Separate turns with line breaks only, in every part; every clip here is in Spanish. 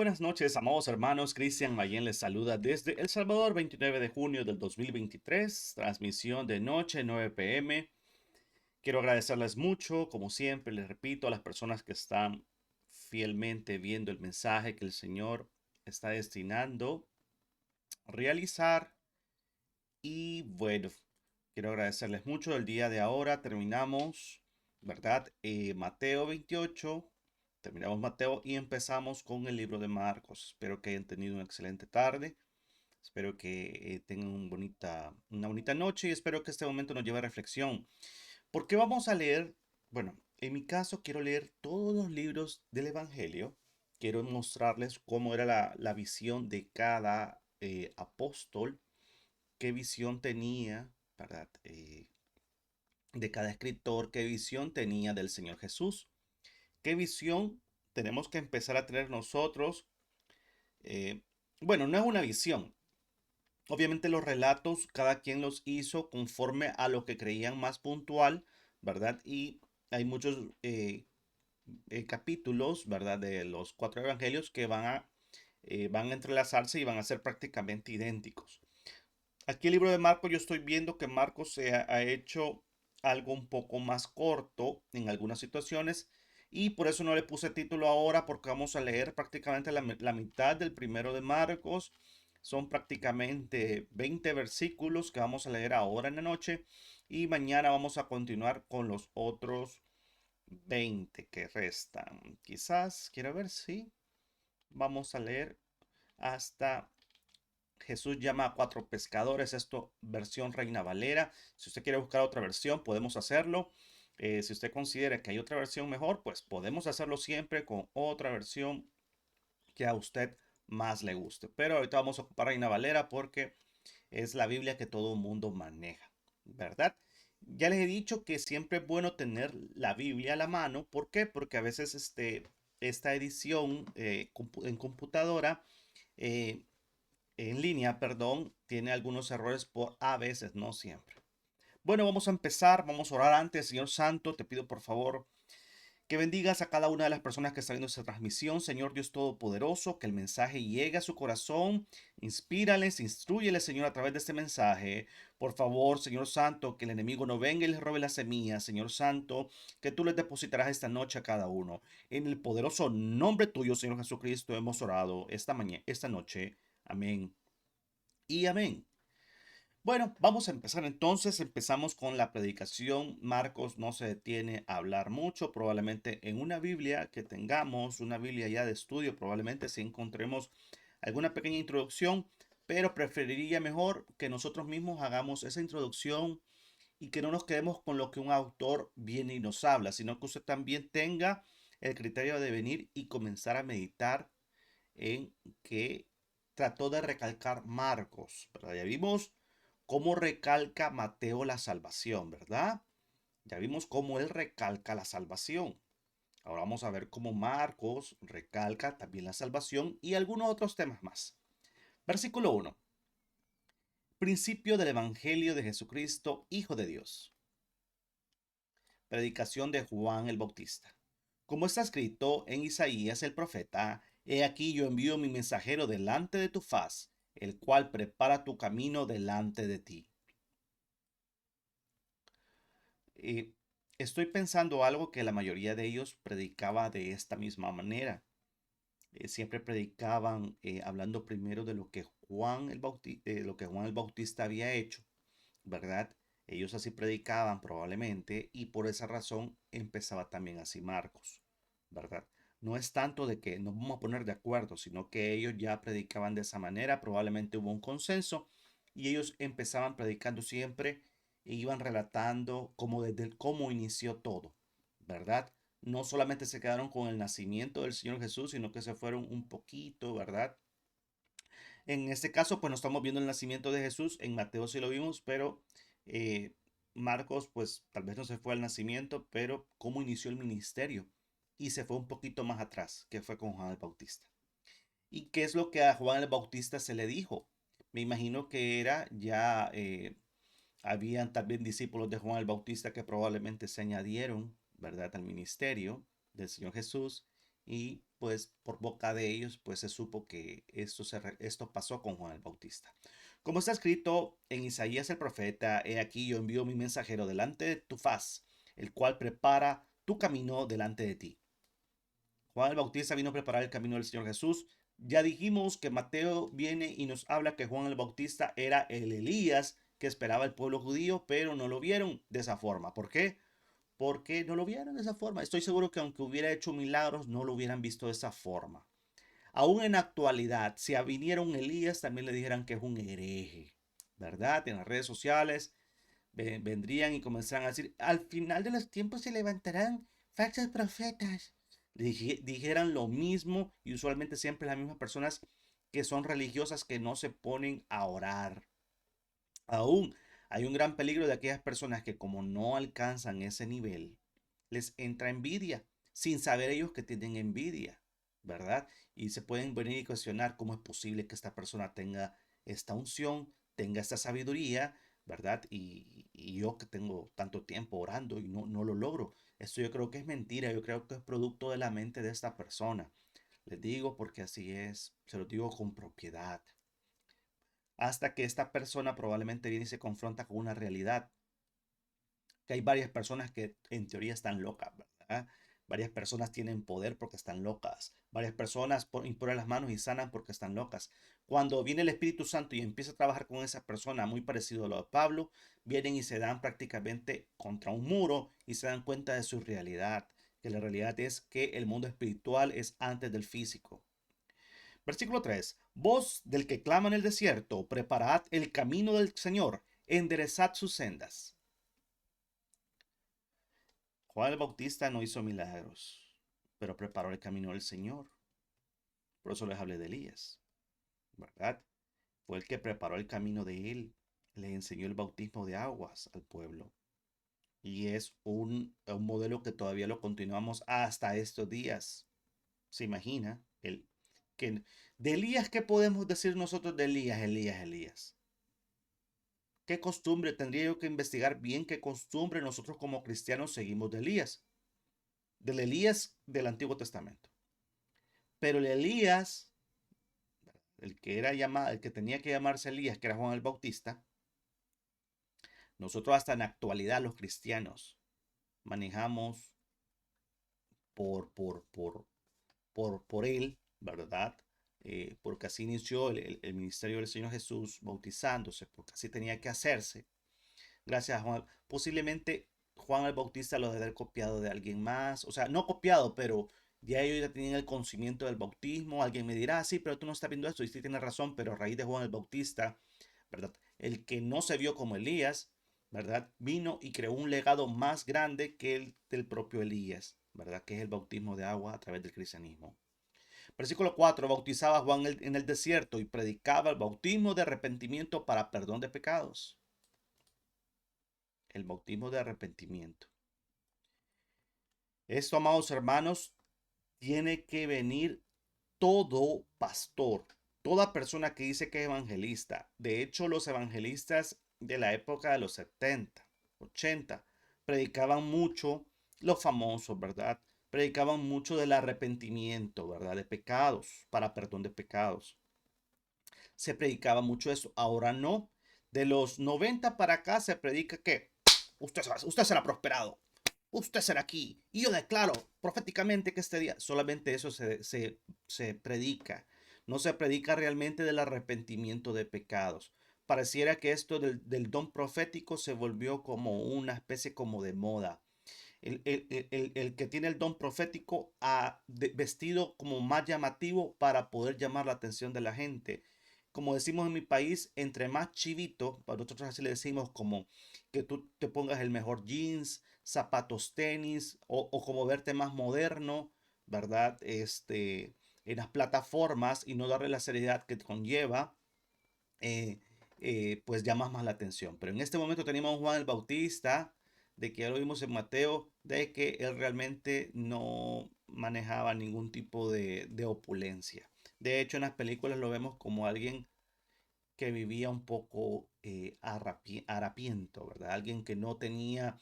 buenas noches, amados hermanos. Cristian Mayen les saluda desde El Salvador, 29 de junio del 2023, transmisión de noche, 9 p.m. Quiero agradecerles mucho, como siempre, les repito, a las personas que están fielmente viendo el mensaje que el Señor está destinando a realizar. Y bueno, quiero agradecerles mucho. El día de ahora terminamos, ¿verdad? Mateo 28. Terminamos Mateo y empezamos con el libro de Marcos. Espero que hayan tenido una excelente tarde. Espero que tengan una bonita noche y espero que este momento nos lleve a reflexión. ¿Por qué vamos a leer? Bueno, en mi caso quiero leer todos los libros del Evangelio. Quiero mostrarles cómo era la visión de cada apóstol, qué visión tenía, ¿verdad? De cada escritor, qué visión tenía del Señor Jesús. ¿Qué visión tenemos que empezar a tener nosotros? Eh, bueno, no es una visión. Obviamente los relatos, cada quien los hizo conforme a lo que creían más puntual, ¿verdad? Y hay muchos capítulos, ¿verdad? De los cuatro evangelios que van a entrelazarse y van a ser prácticamente idénticos. Aquí el libro de Marcos, yo estoy viendo que Marcos ha hecho algo un poco más corto en algunas situaciones y por eso no le puse título ahora porque vamos a leer prácticamente la mitad del primero de Marcos. Son prácticamente 20 versículos que vamos a leer ahora en la noche y mañana vamos a continuar con los otros 20 que restan. Quizás, quiero ver si vamos a leer hasta Jesús llama a cuatro pescadores, esto versión Reina Valera. Si usted quiere buscar otra versión, podemos hacerlo. Si usted considera que hay otra versión mejor, pues podemos hacerlo siempre con otra versión que a usted más le guste. Pero ahorita vamos a ocupar Reina Valera porque es la Biblia que todo el mundo maneja, ¿verdad? Ya les he dicho que siempre es bueno tener la Biblia a la mano. ¿Por qué? Porque a veces esta edición en computadora eh, en línea, perdón, tiene algunos errores por a veces, no siempre. Bueno, vamos a empezar, vamos a orar antes. Señor Santo, te pido por favor que bendigas a cada una de las personas que están viendo esta transmisión, Señor Dios Todopoderoso, que el mensaje llegue a su corazón, inspírales, instruyeles, Señor, a través de este mensaje. Por favor, Señor Santo, que el enemigo no venga y les robe las semillas, Señor Santo, que tú les depositarás esta noche a cada uno. En el poderoso nombre tuyo, Señor Jesucristo, hemos orado esta mañana, esta noche. Amén y amén. Bueno, vamos a empezar entonces. Empezamos con la predicación. Marcos no se detiene a hablar mucho. Probablemente en una Biblia que tengamos, una Biblia ya de estudio, probablemente si encontremos alguna pequeña introducción, pero preferiría mejor que nosotros mismos hagamos esa introducción y que no nos quedemos con lo que un autor viene y nos habla, sino que usted también tenga el criterio de venir y comenzar a meditar en que trató de recalcar Marcos, ¿verdad? Ya vimos cómo recalca Mateo la salvación, ¿verdad? Ya vimos cómo él recalca la salvación. Ahora vamos a ver cómo Marcos recalca también la salvación y algunos otros temas más. Versículo 1. Principio del Evangelio de Jesucristo, Hijo de Dios. Predicación de Juan el Bautista. Como está escrito en Isaías el profeta, he aquí yo envío mi mensajero delante de tu faz, el cual prepara tu camino delante de ti. Eh, Estoy pensando algo que la mayoría de ellos predicaba de esta misma manera. Siempre predicaban hablando primero de lo que Juan el Bautista había hecho, ¿verdad? Ellos así predicaban probablemente y por esa razón empezaba también así Marcos, ¿verdad? No es tanto de que nos vamos a poner de acuerdo, sino que ellos ya predicaban de esa manera, probablemente hubo un consenso y ellos empezaban predicando siempre e iban relatando cómo inició todo, ¿verdad? No solamente se quedaron con el nacimiento del Señor Jesús, sino que se fueron un poquito, ¿verdad? En este caso, pues no estamos viendo el nacimiento de Jesús, en Mateo sí lo vimos, pero eh, Marcos, pues tal vez no se fue al nacimiento, pero cómo inició el ministerio. Y se fue un poquito más atrás, que fue con Juan el Bautista. ¿Y qué es lo que a Juan el Bautista se le dijo? Me imagino que era ya, habían también discípulos de Juan el Bautista que probablemente se añadieron, ¿verdad?, al ministerio del Señor Jesús. y pues por boca de ellos pues se supo que esto pasó con Juan el Bautista. Como está escrito en Isaías el profeta, he aquí yo envío mi mensajero delante de tu faz, el cual prepara tu camino delante de ti. Juan el Bautista vino a preparar el camino del Señor Jesús. Ya dijimos que Mateo viene y nos habla que Juan el Bautista era el Elías que esperaba el pueblo judío, pero no lo vieron de esa forma. ¿Por qué? Porque no lo vieron de esa forma. Estoy seguro que aunque hubiera hecho milagros, no lo hubieran visto de esa forma. Aún en la actualidad, si viniera un Elías, también le dijeran que es un hereje, ¿verdad? En las redes sociales vendrían y comenzaran a decir, al final de los tiempos se levantarán falsos profetas. Dijeran lo mismo y usualmente siempre las mismas personas que son religiosas que no se ponen a orar. Aún hay un gran peligro de aquellas personas que como no alcanzan ese nivel, les entra envidia, sin saber ellos que tienen envidia, ¿verdad? Y se pueden venir y cuestionar cómo es posible que esta persona tenga esta unción, tenga esta sabiduría, ¿verdad? Y yo que tengo tanto tiempo orando y no lo logro. Esto yo creo que es mentira, yo creo que es producto de la mente de esta persona. Les digo porque así es, se lo digo con propiedad hasta que esta persona probablemente viene y se confronta con una realidad, que hay varias personas que en teoría están locas, ¿verdad? Varias personas tienen poder porque están locas. Varias personas imponen las manos y sanan porque están locas. Cuando viene el Espíritu Santo y empieza a trabajar con esa persona, muy parecido a lo de Pablo, vienen y se dan prácticamente contra un muro y se dan cuenta de su realidad, que la realidad es que el mundo espiritual es antes del físico. Versículo 3. Voz del que clama en el desierto, preparad el camino del Señor, enderezad sus sendas. Juan el Bautista no hizo milagros, pero preparó el camino del Señor. Por eso les hablé de Elías, ¿verdad? Fue el que preparó el camino de él, le enseñó el bautismo de aguas al pueblo. Y es un modelo que todavía lo continuamos hasta estos días. ¿Se imagina? Que, de Elías, ¿qué podemos decir nosotros de Elías, Elías, Elías? ¿Qué costumbre tendría yo que investigar bien qué costumbre nosotros como cristianos seguimos de Elías? Del Elías del Antiguo Testamento. Pero el Elías, el que era llamado, el que tenía que llamarse Elías, que era Juan el Bautista, nosotros hasta en la actualidad los cristianos manejamos por, por, por, por él, ¿verdad? Porque así inició el ministerio del Señor Jesús bautizándose, porque así tenía que hacerse. Gracias a Juan. Posiblemente Juan el Bautista lo debe haber copiado de alguien más. O sea, no copiado, pero ya ellos ya tenían el conocimiento del bautismo. Alguien me dirá, sí, pero tú no estás viendo esto. Y sí tienes razón, pero a raíz de Juan el Bautista, ¿verdad? El que no se vio como Elías, ¿verdad? Vino y creó un legado más grande que el del propio Elías, ¿verdad? Que es el bautismo de agua a través del cristianismo. Versículo 4. Bautizaba a Juan en el desierto y predicaba el bautismo de arrepentimiento para perdón de pecados. El bautismo de arrepentimiento. Esto, amados hermanos, tiene que venir todo pastor, toda persona que dice que es evangelista. De hecho, los evangelistas de la época de los 70, 80, predicaban mucho, los famosos, ¿verdad? Predicaban mucho del arrepentimiento, ¿verdad? De pecados, para perdón de pecados. Se predicaba mucho eso. Ahora no. De los 90 para acá se predica que usted será prosperado. Usted será aquí. Y yo declaro proféticamente que este día solamente eso se predica. No se predica realmente del arrepentimiento de pecados. Pareciera que esto del don profético se volvió como una especie como de moda. El que tiene el don profético vestido como más llamativo para poder llamar la atención de la gente. Como decimos en mi país, entre más chivito, para nosotros así le decimos como que tú te pongas el mejor jeans, zapatos tenis o como verte más moderno, ¿verdad? En las plataformas y no darle la seriedad que conlleva, eh, pues llamas más la atención. Pero en este momento tenemos a Juan el Bautista, de que ya lo vimos en Mateo, de que él realmente no manejaba ningún tipo de opulencia. De hecho, en las películas lo vemos como alguien que vivía un poco harapiento, ¿verdad? Alguien que no tenía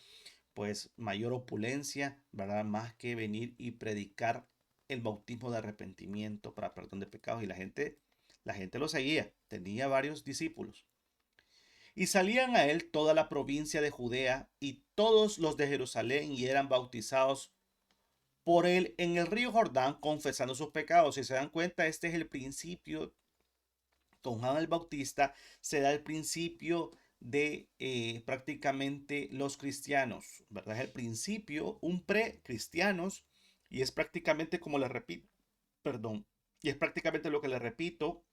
pues mayor opulencia, ¿verdad? Más que venir y predicar el bautismo de arrepentimiento para perdón de pecados y la gente lo seguía, tenía varios discípulos. Y salían a él toda la provincia de Judea y todos los de Jerusalén y eran bautizados por él en el río Jordán, confesando sus pecados. Si se dan cuenta, este es el principio. Con Juan el Bautista se da el principio de prácticamente los cristianos, ¿verdad? Es el principio, un pre-cristianos, y es prácticamente como le repito, perdón, y es prácticamente lo que le repito,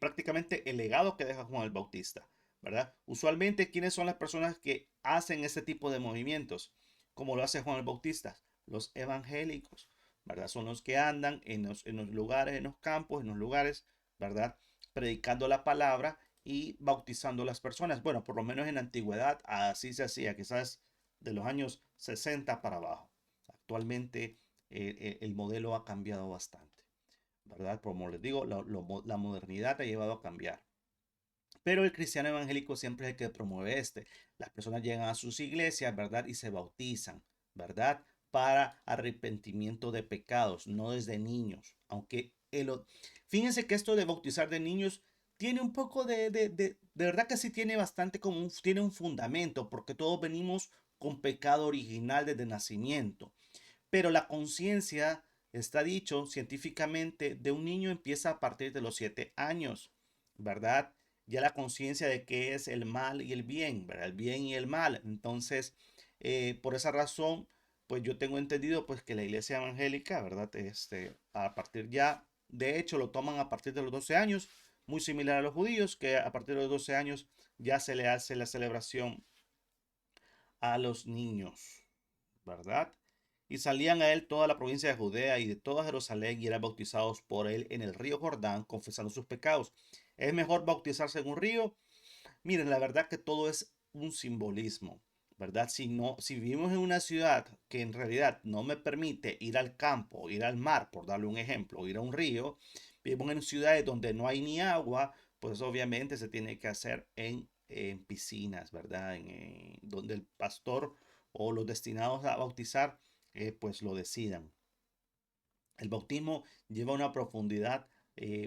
prácticamente el legado que deja Juan el Bautista, ¿verdad? Usualmente, ¿quiénes son las personas que hacen este tipo de movimientos? Como lo hace Juan el Bautista, los evangélicos, ¿verdad? Son los que andan en los lugares, en los campos, en los lugares, ¿verdad? Predicando la palabra y bautizando a las personas. Bueno, por lo menos en la antigüedad así se hacía, quizás de los años 60 para abajo. Actualmente el modelo ha cambiado bastante. ¿Verdad? Como les digo, la modernidad ha llevado a cambiar. Pero el cristiano evangélico siempre es el que promueve este. Las personas llegan a sus iglesias, ¿verdad? Y se bautizan, ¿verdad? Para arrepentimiento de pecados, no desde niños. Fíjense que esto de bautizar de niños tiene un poco de verdad que sí tiene bastante tiene un fundamento, porque todos venimos con pecado original desde nacimiento. Pero la conciencia, está dicho científicamente, de un niño empieza a partir de los 7 años, ¿verdad? Ya la conciencia de qué es el mal y el bien, ¿verdad? El bien y el mal. Entonces, por esa razón, pues yo tengo entendido pues que la iglesia evangélica, ¿verdad? A partir ya, de hecho, lo toman a partir de los 12 años, muy similar a los judíos, que a partir de los 12 años ya se le hace la celebración a los niños, ¿verdad? Y salían a él toda la provincia de Judea y de toda Jerusalén y eran bautizados por él en el río Jordán, confesando sus pecados. ¿Es mejor bautizarse en un río? Miren, la verdad que todo es un simbolismo, ¿verdad? Si vivimos en una ciudad que en realidad no me permite ir al campo, ir al mar, por darle un ejemplo, ir a un río, vivimos en ciudades donde no hay ni agua, pues obviamente se tiene que hacer en piscinas, ¿verdad? Donde el pastor o los destinados a bautizar, pues lo decidan. El bautismo lleva una profundidad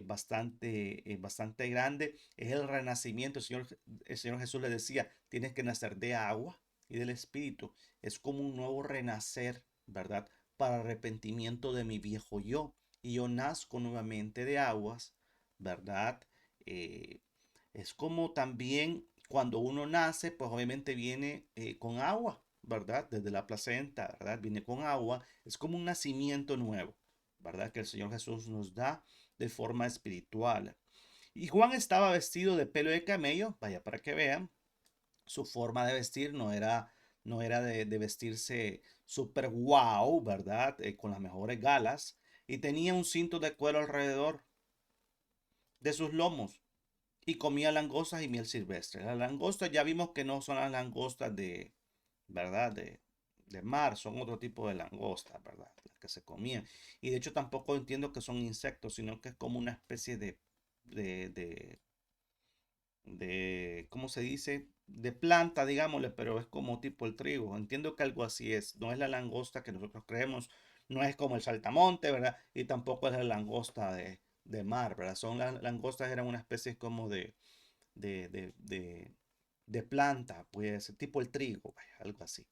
bastante grande. Es el renacimiento. El Señor Jesús le decía, tienes que nacer de agua y del Espíritu. Es como un nuevo renacer, ¿verdad? Para arrepentimiento de mi viejo yo. Y yo nazco nuevamente de aguas, ¿verdad? Eh, es como también cuando uno nace, pues obviamente viene con agua, ¿verdad? Desde la placenta, ¿verdad? Viene con agua. Es como un nacimiento nuevo. ¿Verdad? Que el Señor Jesús nos da de forma espiritual. Y Juan estaba vestido de pelo de camello, vaya para que vean, su forma de vestir no era de vestirse súper wow, ¿verdad? Con las mejores galas. Y tenía un cinto de cuero alrededor de sus lomos. Y comía langostas y miel silvestre. Las langostas ya vimos que no son las langostas ¿verdad? De mar, son otro tipo de langostas, ¿verdad? Las que se comían. Y de hecho tampoco entiendo que son insectos, sino que es como una especie de, de, ¿cómo se dice? De planta, digámosle, pero es como tipo el trigo. Entiendo que algo así es. No es la langosta que nosotros creemos, no es como el saltamonte, ¿verdad? Y tampoco es la langosta de mar, ¿verdad? Son las langostas, eran una especie como de, de, de, de planta, pues tipo el trigo, vaya, algo así.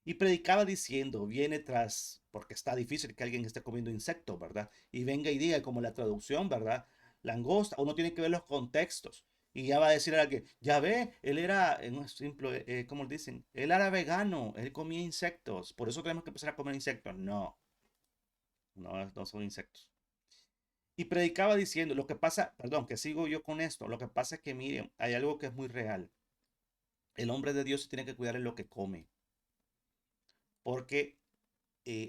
Y predicaba diciendo, viene tras, porque está difícil que alguien esté comiendo insectos, ¿verdad? Y venga y diga, como la traducción, ¿verdad? Langosta, uno tiene que ver los contextos. Y ya va a decir a alguien, ya ve, él era, en un simple, ¿cómo dicen? Él era vegano, él comía insectos, por eso tenemos que empezar a comer insectos. No, no son insectos. Y predicaba diciendo, lo que pasa, perdón, que sigo yo con esto, lo que pasa es que miren, hay algo que es muy real. El hombre de Dios se tiene que cuidar en lo que come, porque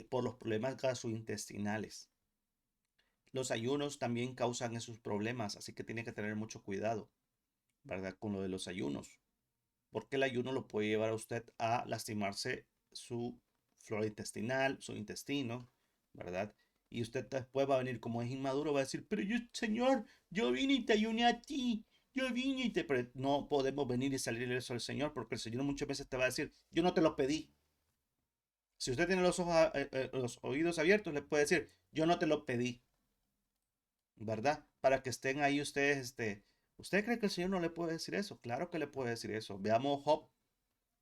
por los problemas gastrointestinales. Los ayunos también causan esos problemas, así que tiene que tener mucho cuidado, ¿verdad? Con lo de los ayunos, porque el ayuno lo puede llevar a usted a lastimarse su flora intestinal, su intestino, ¿verdad? Y usted después va a venir como es inmaduro, va a decir, pero yo, Señor, yo vine y te ayuné a ti, yo vine y te... Pero no podemos venir y salir eso al Señor, porque el Señor muchas veces te va a decir, yo no te lo pedí, Si usted tiene los oídos abiertos, le puede decir, yo no te lo pedí, ¿verdad? Para que estén ahí ustedes, ¿usted cree que el Señor no le puede decir eso? Claro que le puede decir eso. Veamos Job,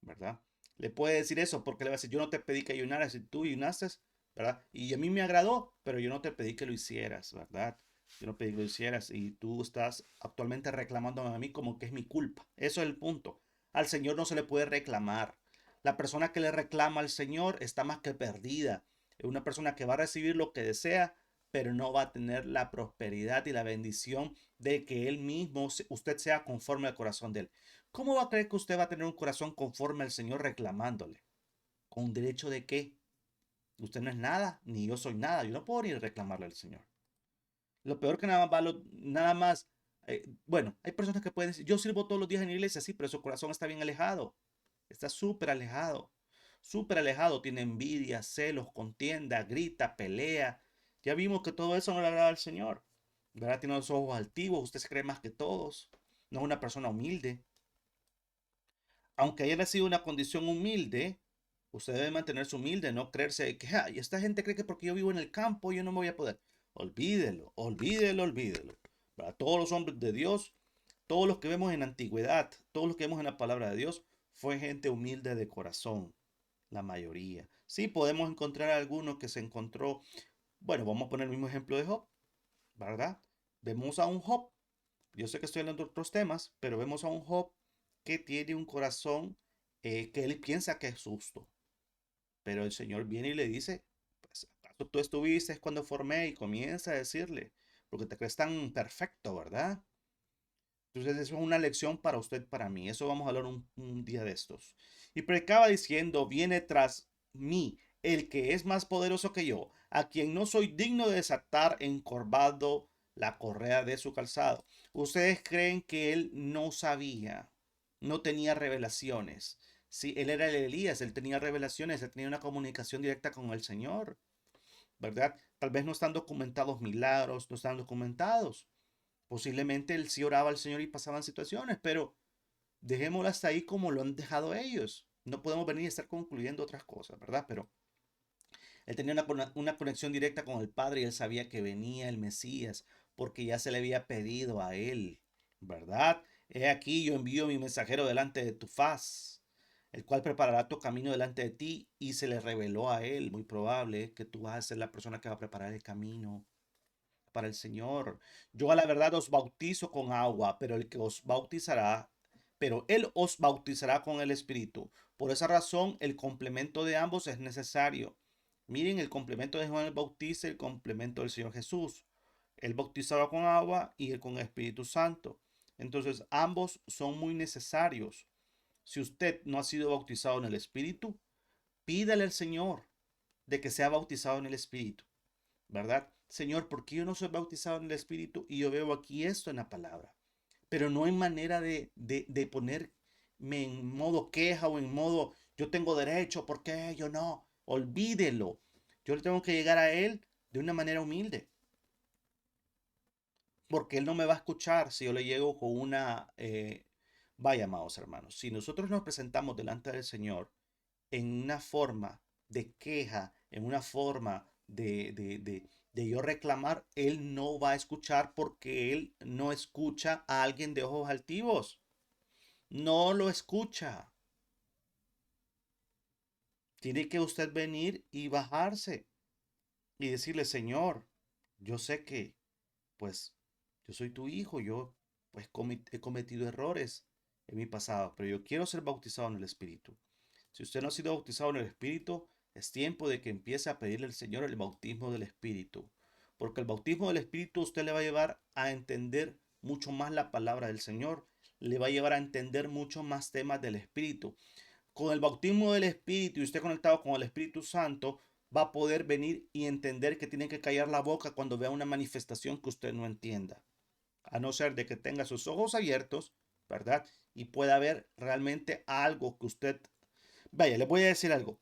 ¿verdad? Le puede decir eso porque le va a decir, yo no te pedí que ayunaras y tú ayunaste, ¿verdad? Y a mí me agradó, pero yo no te pedí que lo hicieras, ¿verdad? Yo no pedí que lo hicieras y tú estás actualmente reclamándome a mí como que es mi culpa. Eso es el punto. Al Señor no se le puede reclamar. La persona que le reclama al Señor está más que perdida. Es una persona que va a recibir lo que desea, pero no va a tener la prosperidad y la bendición de que él mismo, usted sea conforme al corazón de él. ¿Cómo va a creer que usted va a tener un corazón conforme al Señor reclamándole? ¿Con derecho de qué? Usted no es nada, ni yo soy nada. Yo no puedo ir a reclamarle al Señor. Lo peor que nada más, bueno, hay personas que pueden decir, yo sirvo todos los días en la iglesia, sí, pero su corazón está bien alejado. Está súper alejado. Súper alejado. Tiene envidia, celos, contienda, grita, pelea. Ya vimos que todo eso no le agrada al Señor. ¿Verdad? Tiene los ojos altivos. Usted se cree más que todos. No es una persona humilde. Aunque haya nacido una condición humilde, usted debe mantenerse humilde, no creerse que, ay, esta gente cree que porque yo vivo en el campo yo no me voy a poder. Olvídelo, olvídelo, olvídelo. Para todos los hombres de Dios, todos los que vemos en la antigüedad, todos los que vemos en la palabra de Dios, fue gente humilde de corazón, la mayoría. Sí, podemos encontrar a alguno que se encontró, bueno, vamos a poner el mismo ejemplo de Job, ¿verdad? Vemos a un Job, yo sé que estoy hablando de otros temas, pero vemos a un Job que tiene un corazón que él piensa que es justo. Pero el Señor viene y le dice, pues, ¿acaso tú estuviste cuando formé? Y comienza a decirle, porque te crees tan perfecto, ¿verdad? Entonces eso es una lección para usted, para mí. Eso vamos a hablar un día de estos. Y predicaba diciendo, viene tras mí el que es más poderoso que yo, a quien no soy digno de desatar encorvado la correa de su calzado. Ustedes creen que él no sabía, no tenía revelaciones. Sí, él era el Elías, él tenía revelaciones, él tenía una comunicación directa con el Señor, ¿verdad? Tal vez no están documentados milagros, no están documentados. Posiblemente él sí oraba al Señor y pasaban situaciones, pero dejémoslo hasta ahí como lo han dejado ellos. No podemos venir a estar concluyendo otras cosas, ¿verdad? Pero él tenía una conexión directa con el Padre y él sabía que venía el Mesías porque ya se le había pedido a él, ¿verdad? He aquí yo envío mi mensajero delante de tu faz, el cual preparará tu camino delante de ti y se le reveló a él, muy probable, que tú vas a ser la persona que va a preparar el camino para el Señor. Yo a la verdad os bautizo con agua, pero Él os bautizará con el Espíritu. Por esa razón, el complemento de ambos es necesario. Miren el complemento de Juan el Bautista y el complemento del Señor Jesús. Él bautizaba con agua y él con el Espíritu Santo. Entonces, ambos son muy necesarios. Si usted no ha sido bautizado en el Espíritu, pídale al Señor de que sea bautizado en el Espíritu. ¿Verdad? Señor, ¿por qué yo no soy bautizado en el Espíritu y yo veo aquí esto en la palabra? Pero no hay manera de ponerme en modo queja o en modo yo tengo derecho, ¿por qué yo no? Olvídelo. Yo le tengo que llegar a Él de una manera humilde, porque Él no me va a escuchar si yo le llego con una... vaya, amados hermanos, si nosotros nos presentamos delante del Señor en una forma de queja, en una forma de yo reclamar, él no va a escuchar porque él no escucha a alguien de ojos altivos. No lo escucha. Tiene que usted venir y bajarse y decirle, Señor, yo sé que, pues, yo soy tu hijo, yo, pues, he cometido errores en mi pasado, pero yo quiero ser bautizado en el Espíritu. Si usted no ha sido bautizado en el Espíritu, es tiempo de que empiece a pedirle al Señor el bautismo del Espíritu. Porque el bautismo del Espíritu usted le va a llevar a entender mucho más la palabra del Señor. Le va a llevar a entender mucho más temas del Espíritu. Con el bautismo del Espíritu y usted conectado con el Espíritu Santo, va a poder venir y entender que tiene que callar la boca cuando vea una manifestación que usted no entienda. A no ser de que tenga sus ojos abiertos, ¿verdad? Y pueda ver realmente algo que usted... Vaya, le voy a decir algo.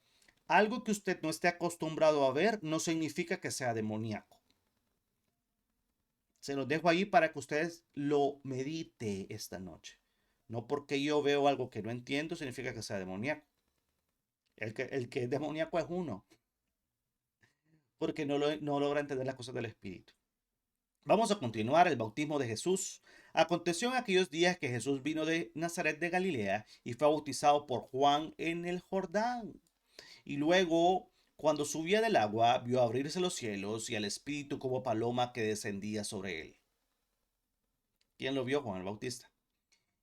Algo que usted no esté acostumbrado a ver no significa que sea demoníaco. Se los dejo ahí para que ustedes lo medite esta noche. No porque yo veo algo que no entiendo significa que sea demoníaco. El que es demoníaco es uno, porque no logra entender las cosas del Espíritu. Vamos a continuar el bautismo de Jesús. Aconteció en aquellos días que Jesús vino de Nazaret de Galilea y fue bautizado por Juan en el Jordán. Y luego, cuando subía del agua, vio abrirse los cielos y al Espíritu como paloma que descendía sobre él. ¿Quién lo vio? Juan el Bautista.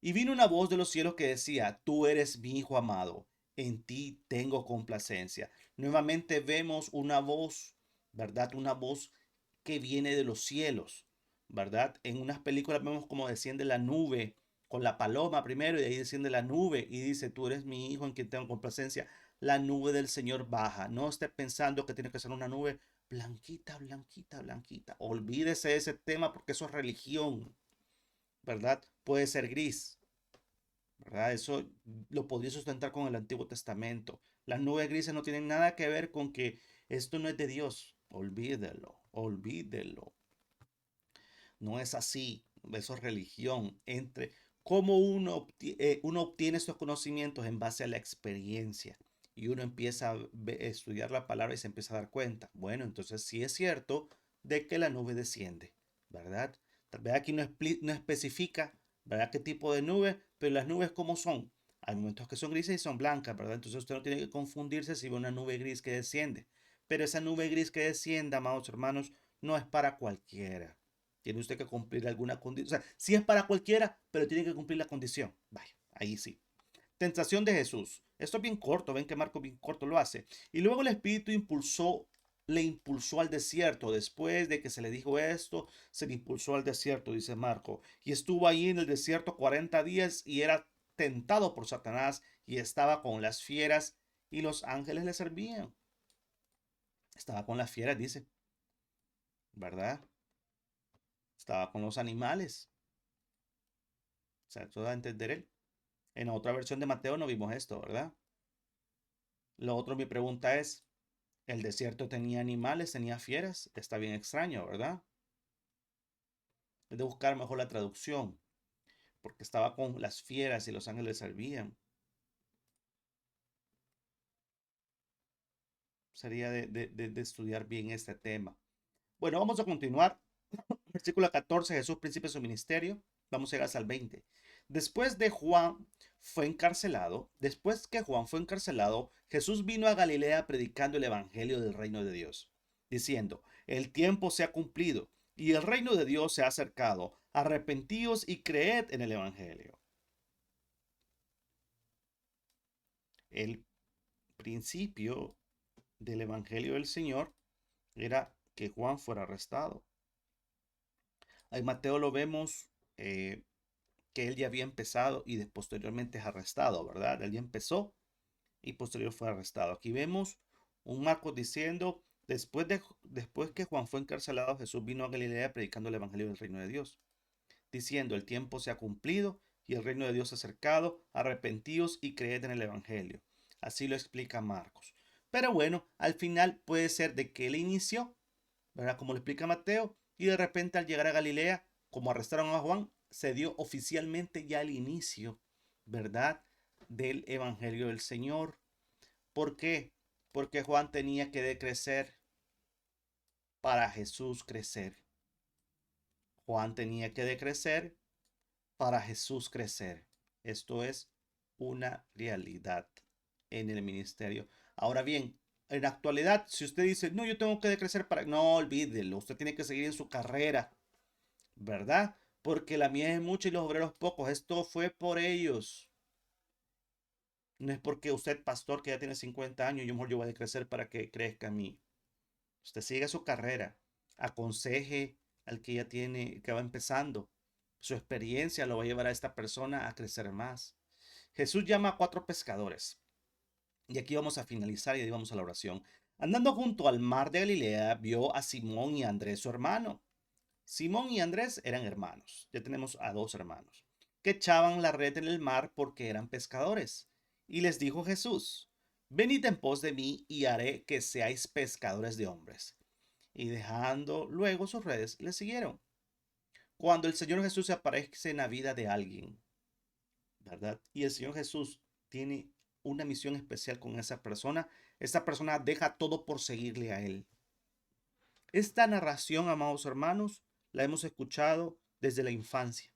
Y vino una voz de los cielos que decía, tú eres mi Hijo amado, en ti tengo complacencia. Nuevamente vemos una voz, ¿verdad? Una voz que viene de los cielos, ¿verdad? En unas películas vemos como desciende la nube con la paloma primero y de ahí desciende la nube y dice, tú eres mi Hijo en quien tengo complacencia. La nube del Señor baja. No esté pensando que tiene que ser una nube blanquita, blanquita, blanquita. Olvídese de ese tema porque eso es religión, ¿verdad? Puede ser gris, ¿verdad? Eso lo podría sustentar con el Antiguo Testamento. Las nubes grises no tienen nada que ver con que esto no es de Dios. Olvídelo, olvídelo. No es así. Eso es religión. Cómo uno obtiene estos conocimientos en base a la experiencia. Y uno empieza a estudiar la palabra y se empieza a dar cuenta. Bueno, entonces sí es cierto de que la nube desciende, ¿verdad? Tal vez aquí no especifica, ¿verdad? Qué tipo de nube, pero las nubes cómo son. Hay momentos que son grises y son blancas, ¿verdad? Entonces usted no tiene que confundirse si ve una nube gris que desciende. Pero esa nube gris que desciende, amados hermanos, no es para cualquiera. Tiene usted que cumplir alguna condición. O sea, sí es para cualquiera, pero tiene que cumplir la condición. Vaya, ahí sí. Tentación de Jesús. Esto es bien corto, ven que Marco bien corto lo hace. Y luego el Espíritu le impulsó al desierto. Después de que se le dijo esto, se le impulsó al desierto, dice Marco. Y estuvo ahí en el desierto 40 días y era tentado por Satanás y estaba con las fieras y los ángeles le servían. Estaba con las fieras, dice, ¿verdad? Estaba con los animales. O sea, eso da a entender él. En otra versión de Mateo no vimos esto, ¿verdad? Lo otro, mi pregunta es, ¿el desierto tenía animales, tenía fieras? Está bien extraño, ¿verdad? Es de buscar mejor la traducción, porque estaba con las fieras y los ángeles servían. Sería de estudiar bien este tema. Bueno, vamos a continuar. Versículo 14, Jesús principia su ministerio. Vamos a llegar hasta el 20. Después que Juan fue encarcelado, Jesús vino a Galilea predicando el evangelio del reino de Dios, diciendo, el tiempo se ha cumplido y el reino de Dios se ha acercado. Arrepentíos y creed en el evangelio. El principio del evangelio del Señor era que Juan fuera arrestado. En Mateo lo vemos que él ya había empezado y posteriormente es arrestado, ¿verdad? Él ya empezó y posterior fue arrestado. Aquí vemos un Marcos diciendo, después que Juan fue encarcelado, Jesús vino a Galilea predicando el evangelio del reino de Dios, diciendo, el tiempo se ha cumplido y el reino de Dios se ha acercado, arrepentíos y creed en el evangelio. Así lo explica Marcos. Pero bueno, al final puede ser de que él inició, ¿verdad? Como lo explica Mateo, y de repente al llegar a Galilea, como arrestaron a Juan, se dio oficialmente ya el inicio, ¿verdad? Del Evangelio del Señor. ¿Por qué? Porque Juan tenía que decrecer para Jesús crecer. Juan tenía que decrecer para Jesús crecer. Esto es una realidad en el ministerio. Ahora bien, en la actualidad, si usted dice, no, yo tengo que decrecer para... No, olvídelo, usted tiene que seguir en su carrera, ¿verdad? Porque la mía es mucha y los obreros pocos. Esto fue por ellos. No es porque usted, pastor, que ya tiene 50 años, yo voy a decrecer para que crezca a mí. Usted sigue su carrera, aconseje al que ya tiene, que va empezando. Su experiencia lo va a llevar a esta persona a crecer más. Jesús llama a 4 pescadores. Y aquí vamos a finalizar y ahí vamos a la oración. Andando junto al mar de Galilea, vio a Simón y a Andrés, su hermano. Simón y Andrés eran hermanos. Ya tenemos a 2 hermanos que echaban la red en el mar porque eran pescadores. Y les dijo Jesús, venid en pos de mí y haré que seáis pescadores de hombres. Y dejando luego sus redes, le siguieron. Cuando el Señor Jesús se aparece en la vida de alguien, ¿verdad? Y el Señor Jesús tiene una misión especial con esa persona deja todo por seguirle a él. Esta narración, amados hermanos, la hemos escuchado desde la infancia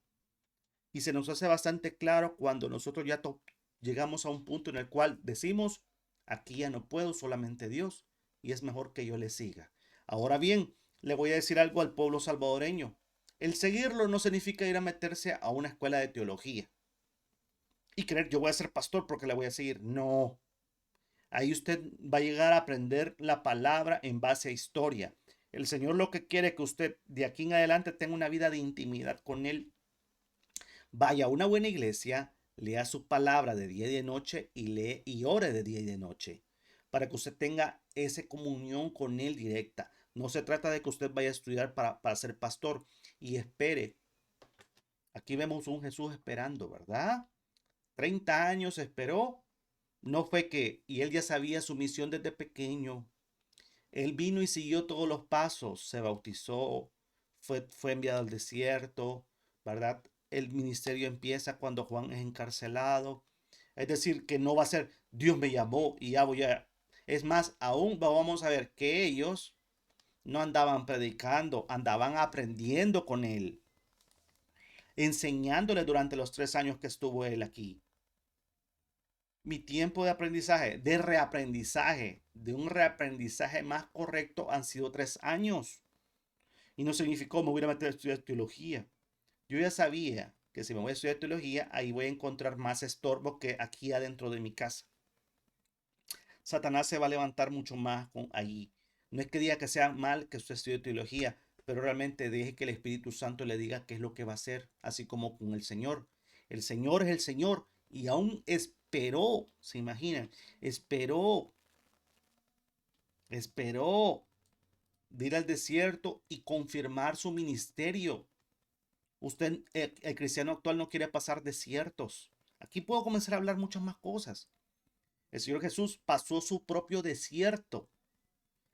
y se nos hace bastante claro cuando nosotros ya llegamos a un punto en el cual decimos, aquí ya no puedo, solamente Dios, y es mejor que yo le siga. Ahora bien, le voy a decir algo al pueblo salvadoreño. El seguirlo no significa ir a meterse a una escuela de teología y creer yo voy a ser pastor porque le voy a seguir. No, ahí usted va a llegar a aprender la palabra en base a historia. El Señor lo que quiere es que usted de aquí en adelante tenga una vida de intimidad con Él. Vaya a una buena iglesia, lea su palabra de día y de noche y lee y ore de día y de noche para que usted tenga esa comunión con Él directa. No se trata de que usted vaya a estudiar para ser pastor y espere. Aquí vemos un Jesús esperando, ¿verdad? 30 años esperó. No fue que, y él ya sabía su misión desde pequeño. Él vino y siguió todos los pasos, se bautizó, fue enviado al desierto, ¿verdad? El ministerio empieza cuando Juan es encarcelado. Es decir, que no va a ser Dios me llamó y ya voy a... Es más, aún vamos a ver que ellos no andaban predicando, andaban aprendiendo con él, enseñándole durante los 3 años que estuvo él aquí. Mi tiempo de aprendizaje, de reaprendizaje, de un reaprendizaje más correcto han sido 3 años. Y no significó me voy a meter a estudiar teología. Yo ya sabía que si me voy a estudiar teología, ahí voy a encontrar más estorbo que aquí adentro de mi casa. Satanás se va a levantar mucho más con ahí. No es que diga que sea mal que usted estudie teología, pero realmente deje que el Espíritu Santo le diga qué es lo que va a hacer, así como con el Señor. El Señor es el Señor y aún esperó, se imaginan, esperó de ir al desierto y confirmar su ministerio. Usted, el cristiano actual no quiere pasar desiertos. Aquí puedo comenzar a hablar muchas más cosas. El Señor Jesús pasó su propio desierto.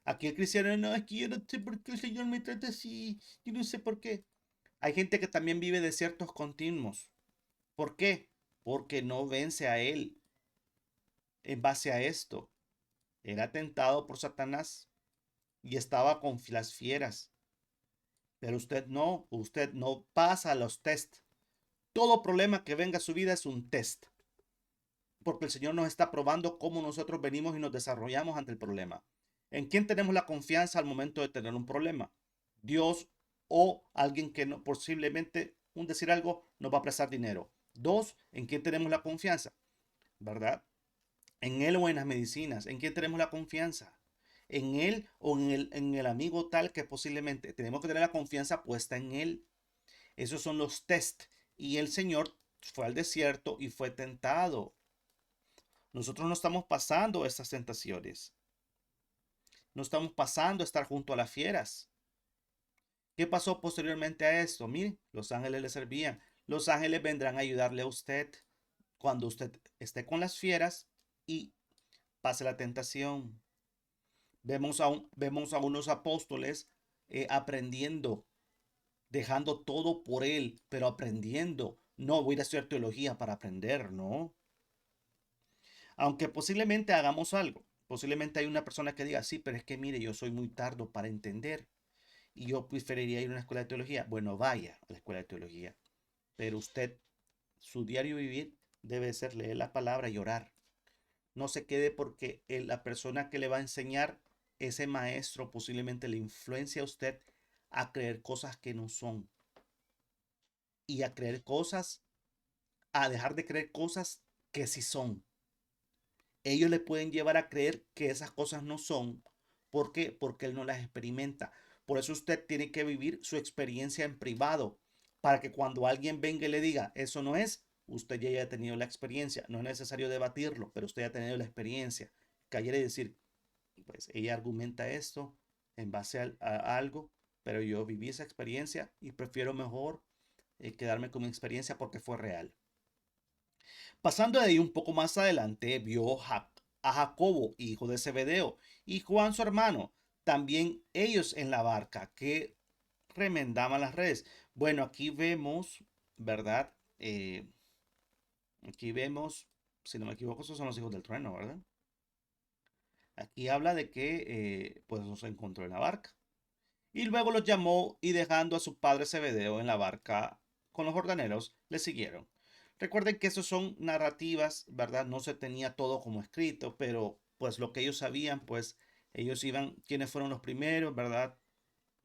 Aquí el cristiano no, es que yo no sé por qué el Señor me trata así. Yo no sé por qué. Hay gente que también vive desiertos continuos. ¿Por qué? Porque no vence a Él en base a esto. Era tentado por Satanás y estaba con las fieras. Pero usted no pasa los test. Todo problema que venga a su vida es un test. Porque el Señor nos está probando cómo nosotros venimos y nos desarrollamos ante el problema. ¿En quién tenemos la confianza al momento de tener un problema? Dios o alguien que no, posiblemente, un decir algo, nos va a prestar dinero. Dos, ¿en quién tenemos la confianza? ¿Verdad? En él o en las medicinas. ¿En quién tenemos la confianza? En él o en el amigo tal que posiblemente tenemos que tener la confianza puesta en él. Esos son los test. Y el Señor fue al desierto y fue tentado. Nosotros no estamos pasando estas tentaciones. No estamos pasando a estar junto a las fieras. ¿Qué pasó posteriormente a esto? Mire, los ángeles le servían. Los ángeles vendrán a ayudarle a usted cuando usted esté con las fieras y pase la tentación. Vemos a unos apóstoles aprendiendo, dejando todo por él, pero aprendiendo. No voy a estudiar teología para aprender, ¿no? Aunque posiblemente hagamos algo. Posiblemente hay una persona que diga, sí, pero es que mire, yo soy muy tardo para entender y yo preferiría ir a una escuela de teología. Bueno, vaya a la escuela de teología. Pero usted, su diario vivir debe ser leer la palabra y orar. No se quede porque la persona que le va a enseñar, ese maestro posiblemente le influencia a usted a creer cosas que no son y a creer cosas, a dejar de creer cosas que sí son. Ellos le pueden llevar a creer que esas cosas no son. ¿Por qué? Porque él no las experimenta. Por eso usted tiene que vivir su experiencia en privado, para que cuando alguien venga y le diga, eso no es, usted ya haya tenido la experiencia. No es necesario debatirlo, pero usted ya ha tenido la experiencia. Callar y decir, pues ella argumenta esto en base a algo, pero yo viví esa experiencia y prefiero mejor quedarme con mi experiencia porque fue real. Pasando de ahí un poco más adelante, vio a Jacobo, hijo de Zebedeo, y Juan su hermano, también ellos en la barca, que remendaban las redes. Bueno, aquí vemos, ¿verdad? Aquí vemos, Si no me equivoco, esos son los hijos del trueno, ¿verdad? Aquí habla de que pues los encontró en la barca. Y luego los llamó y dejando a su padre Zebedeo en la barca con los jornaleros, le siguieron. Recuerden que eso son narrativas, ¿verdad? No se tenía todo como escrito, pero pues lo que ellos sabían, pues ellos iban, quienes fueron los primeros, ¿verdad?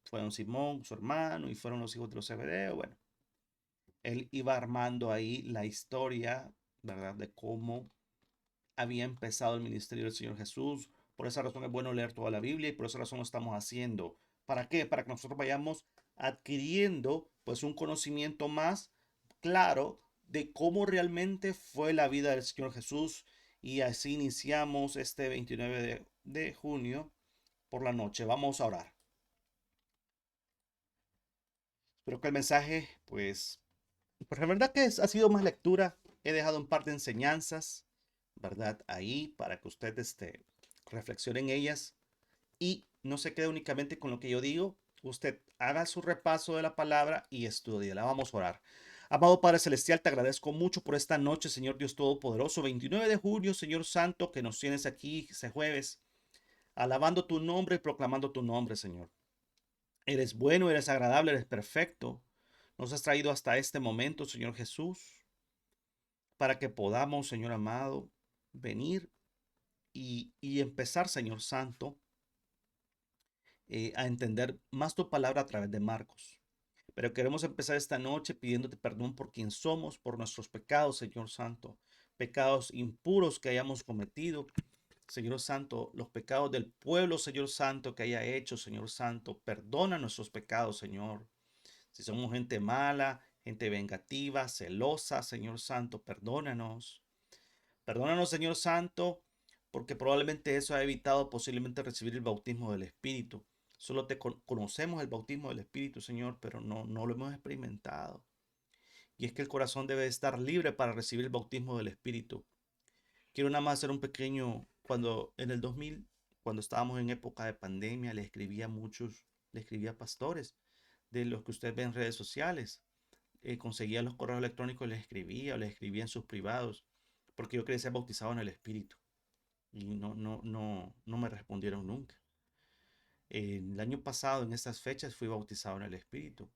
Fueron Simón, su hermano, y fueron los hijos de los Zebedeo. Bueno, él iba armando ahí la historia, ¿verdad? De cómo había empezado el ministerio del Señor Jesús. Por esa razón es bueno leer toda la Biblia y por esa razón lo estamos haciendo. ¿Para qué? Para que nosotros vayamos adquiriendo pues un conocimiento más claro de cómo realmente fue la vida del Señor Jesús. Y así iniciamos este 29 de junio por la noche. Vamos a orar. Espero que el mensaje pues la verdad que ha sido más lectura. He dejado un par de enseñanzas, ¿verdad? Ahí para que usted reflexione en ellas y no se quede únicamente con lo que yo digo. Usted haga su repaso de la palabra y estudie. La vamos a orar. Amado Padre Celestial, te agradezco mucho por esta noche, Señor Dios Todopoderoso. 29 de junio, Señor Santo, que nos tienes aquí ese jueves, alabando tu nombre y proclamando tu nombre, Señor. Eres bueno, eres agradable, eres perfecto. Nos has traído hasta este momento, Señor Jesús, para que podamos, Señor amado, venir y empezar, Señor Santo, a entender más tu palabra a través de Marcos. Pero queremos empezar esta noche pidiéndote perdón por quien somos, por nuestros pecados, Señor Santo, pecados impuros que hayamos cometido, Señor Santo, los pecados del pueblo, Señor Santo, que haya hecho, Señor Santo, perdona nuestros pecados, Señor. Si somos gente mala, gente vengativa, celosa, Señor Santo, perdónanos. Perdónanos, Señor Santo, porque probablemente eso ha evitado posiblemente recibir el bautismo del Espíritu. Solo te conocemos el bautismo del Espíritu, Señor, pero no lo hemos experimentado. Y es que el corazón debe estar libre para recibir el bautismo del Espíritu. Quiero nada más hacer un pequeño, cuando en el 2000, cuando estábamos en época de pandemia, le escribía a pastores de los que usted ve en redes sociales. Conseguía los correos electrónicos, les escribía en sus privados, porque yo quería ser bautizado en el Espíritu y no me respondieron nunca. El año pasado, en estas fechas, fui bautizado en el Espíritu.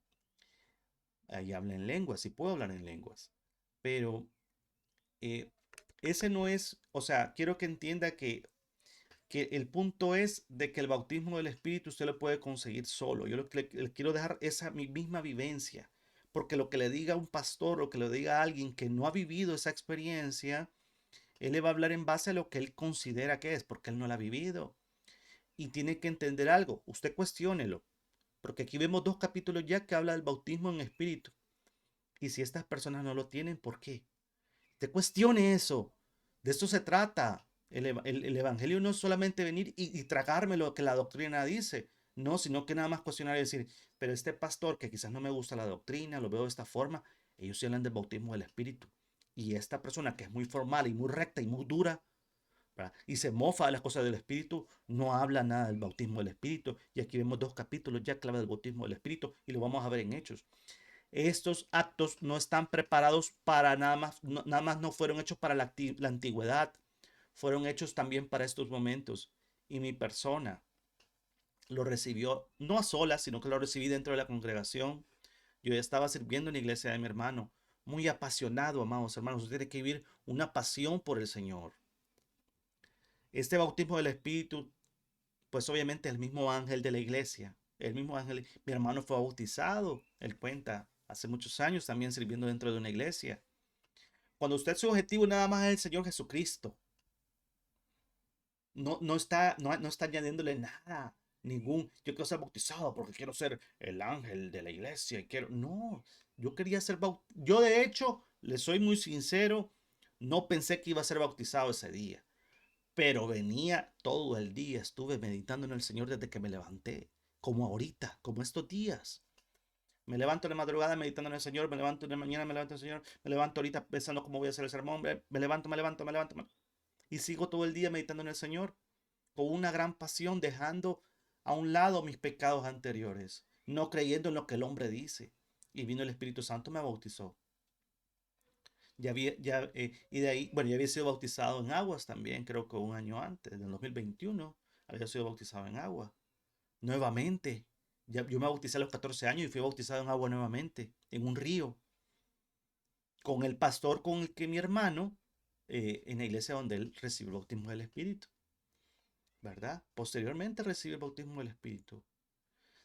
Ahí habla en lenguas y puedo hablar en lenguas. Pero eh, ese no es, o sea, quiero que entienda que el punto es de que el bautismo del Espíritu usted lo puede conseguir solo. Yo lo que le quiero dejar esa mi misma vivencia. Porque lo que le diga un pastor o que le diga a alguien que no ha vivido esa experiencia, él le va a hablar en base a lo que él considera que es, porque él no la ha vivido. Y tiene que entender algo, usted cuestiónelo, porque aquí vemos dos capítulos ya que habla del bautismo en espíritu. Y si estas personas no lo tienen, ¿por qué? Usted cuestione eso. De eso se trata. El evangelio no es solamente venir y tragarme lo que la doctrina dice, no, sino que nada más cuestionar y decir, pero este pastor que quizás no me gusta la doctrina, lo veo de esta forma, ellos sí hablan del bautismo del espíritu. Y esta persona que es muy formal y muy recta y muy dura, ¿verdad? Y se mofa de las cosas del Espíritu, no habla nada del bautismo del Espíritu. Y aquí vemos dos capítulos ya clave del bautismo del Espíritu y lo vamos a ver en Hechos. Estos actos no están preparados para nada más no fueron hechos para la antigüedad, fueron hechos también para estos momentos. Y mi persona lo recibió no a solas, sino que lo recibí dentro de la congregación. Yo ya estaba sirviendo en la iglesia de mi hermano, muy apasionado, amados hermanos. Usted tiene que vivir una pasión por el Señor. Este bautismo del Espíritu, pues obviamente el mismo ángel de la iglesia, el mismo ángel, mi hermano fue bautizado, él cuenta, hace muchos años también sirviendo dentro de una iglesia. Cuando usted su objetivo nada más es el Señor Jesucristo, no está añadiéndole nada, yo quiero ser bautizado porque quiero ser el ángel de la iglesia y quiero, no, yo quería ser bautizado, yo de hecho, le soy muy sincero, no pensé que iba a ser bautizado ese día. Pero venía todo el día, estuve meditando en el Señor desde que me levanté, como ahorita, como estos días. Me levanto en la madrugada meditando en el Señor, me levanto en la mañana, me levanto en el Señor, me levanto ahorita pensando cómo voy a hacer el sermón, me levanto. Y sigo todo el día meditando en el Señor, con una gran pasión, dejando a un lado mis pecados anteriores, no creyendo en lo que el hombre dice. Y vino el Espíritu Santo, me bautizó. Y de ahí, bueno, ya había sido bautizado en aguas también, creo que un año antes, en el 2021, había sido bautizado en agua. Nuevamente, yo me bauticé a los 14 años y fui bautizado en agua nuevamente, en un río, con el pastor con el que mi hermano, en la iglesia donde él recibió el bautismo del Espíritu, ¿verdad? Posteriormente recibe el bautismo del Espíritu.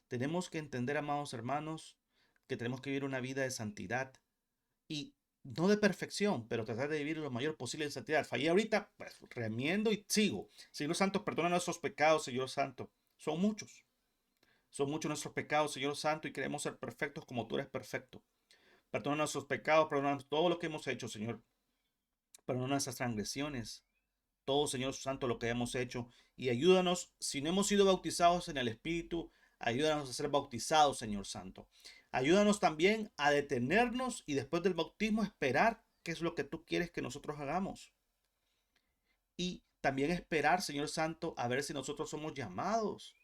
Tenemos que entender, amados hermanos, que tenemos que vivir una vida de santidad y no de perfección, pero tratar de vivir lo mayor posible de santidad. Fallé ahorita, pues remiendo y sigo. Señor Santo, perdona nuestros pecados, Señor Santo. Son muchos. Son muchos nuestros pecados, Señor Santo, y queremos ser perfectos como tú eres perfecto. Perdona nuestros pecados, perdona todo lo que hemos hecho, Señor. Perdona nuestras transgresiones, todo, Señor Santo, lo que hemos hecho. Y ayúdanos, si no hemos sido bautizados en el Espíritu, ayúdanos a ser bautizados, Señor Santo. Ayúdanos también a detenernos y después del bautismo esperar qué es lo que tú quieres que nosotros hagamos. Y también esperar, Señor Santo, a ver si nosotros somos llamados,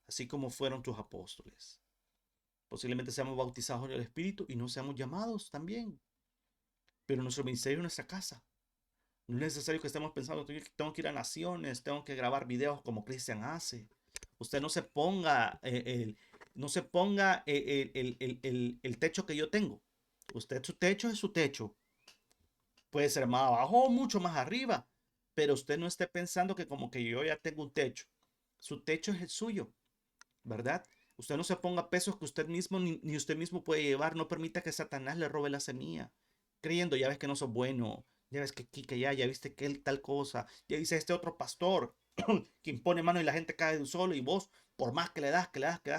así como fueron tus apóstoles. Posiblemente seamos bautizados en el Espíritu y no seamos llamados también. Pero nuestro ministerio es nuestra casa. No es necesario que estemos pensando, tengo que ir a naciones, tengo que grabar videos como Cristian hace. Usted no se ponga, no se ponga el techo que yo tengo. Usted, su techo es su techo. Puede ser más abajo o mucho más arriba. Pero usted no esté pensando que como que yo ya tengo un techo. Su techo es el suyo, ¿verdad? Usted no se ponga pesos que usted mismo ni usted mismo puede llevar. No permita que Satanás le robe la semilla. Creyendo, ya ves que no sos bueno. Ya ves que aquí, que ya viste que él tal cosa. Ya dice este otro pastor que impone mano y la gente cae de un solo. Y vos, por más que le das,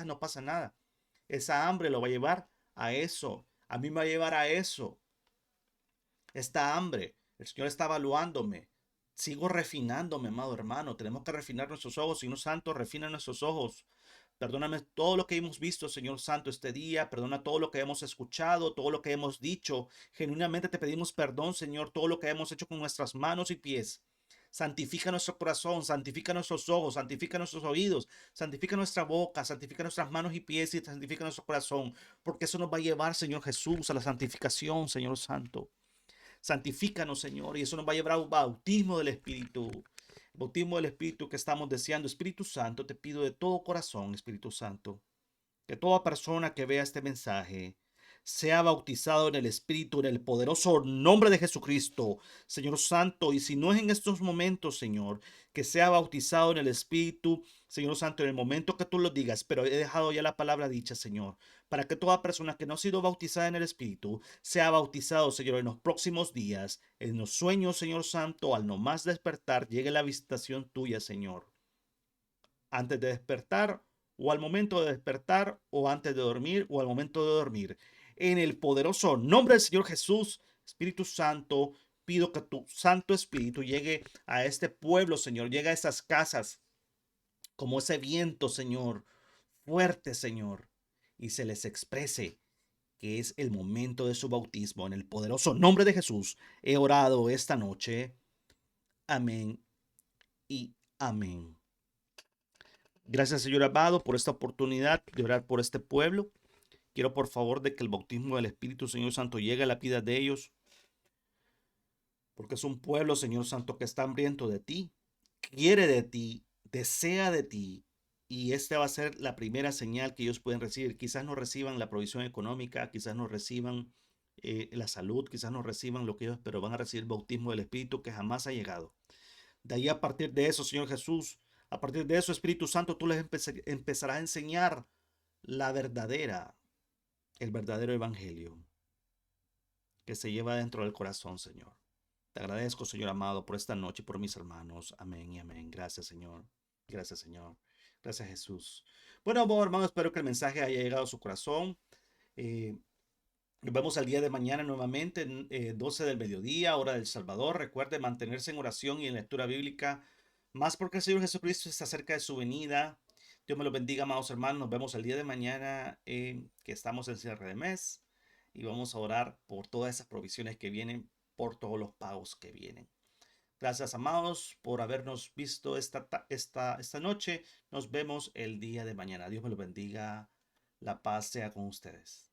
no pasa nada. Esa hambre lo va a llevar a eso. A mí me va a llevar a eso. Esta hambre. El Señor está evaluándome. Sigo refinándome, amado hermano. Tenemos que refinar nuestros ojos. Señor Santo, refina nuestros ojos. Perdóname todo lo que hemos visto, Señor Santo, este día. Perdona todo lo que hemos escuchado, todo lo que hemos dicho. Genuinamente te pedimos perdón, Señor, todo lo que hemos hecho con nuestras manos y pies. Santifica nuestro corazón, santifica nuestros ojos, santifica nuestros oídos, santifica nuestra boca, santifica nuestras manos y pies y santifica nuestro corazón, porque eso nos va a llevar, Señor Jesús, a la santificación, Señor Santo. Santifícanos, Señor, y eso nos va a llevar a un bautismo del Espíritu. Bautismo del Espíritu que estamos deseando. Espíritu Santo, te pido de todo corazón, Espíritu Santo, que toda persona que vea este mensaje sea bautizado en el Espíritu, en el poderoso nombre de Jesucristo, Señor Santo. Y si no es en estos momentos, Señor, que sea bautizado en el Espíritu, Señor Santo, en el momento que tú lo digas, pero he dejado ya la palabra dicha, Señor, para que toda persona que no ha sido bautizada en el Espíritu sea bautizado, Señor, en los próximos días, en los sueños, Señor Santo, al nomás despertar, llegue la visitación tuya, Señor, antes de despertar o al momento de despertar o antes de dormir o al momento de dormir. En el poderoso nombre del Señor Jesús, Espíritu Santo, pido que tu Santo Espíritu llegue a este pueblo, Señor, llegue a esas casas como ese viento, Señor, fuerte, Señor, y se les exprese que es el momento de su bautismo. En el poderoso nombre de Jesús he orado esta noche. Amén y amén. Gracias, Señor amado, por esta oportunidad de orar por este pueblo. Quiero, por favor, de que el bautismo del Espíritu, Señor Santo, llegue a la vida de ellos, porque es un pueblo, Señor Santo, que está hambriento de ti, quiere de ti, desea de ti, y esta va a ser la primera señal que ellos pueden recibir. Quizás no reciban la provisión económica, quizás no reciban la salud, quizás no reciban lo que ellos, pero van a recibir el bautismo del Espíritu que jamás ha llegado. De ahí a partir de eso, Señor Jesús, a partir de eso, Espíritu Santo, tú les empezarás a enseñar la verdadera, el verdadero evangelio que se lleva dentro del corazón, Señor. Te agradezco, Señor amado, por esta noche y por mis hermanos. Amén y amén. Gracias, Señor. Gracias, Señor. Gracias, Jesús. Bueno, hermano, espero que el mensaje haya llegado a su corazón. Eh, Nos vemos el día de mañana nuevamente, 12 del mediodía, hora del Salvador. Recuerde mantenerse en oración y en lectura bíblica, más porque el Señor Jesucristo está cerca de su venida. Dios me lo bendiga, amados hermanos. Nos vemos el día de mañana, que estamos en cierre de mes, y vamos a orar por todas esas provisiones que vienen, por todos los pagos que vienen. Gracias, amados, por habernos visto esta noche. Nos vemos el día de mañana. Dios me lo bendiga. La paz sea con ustedes.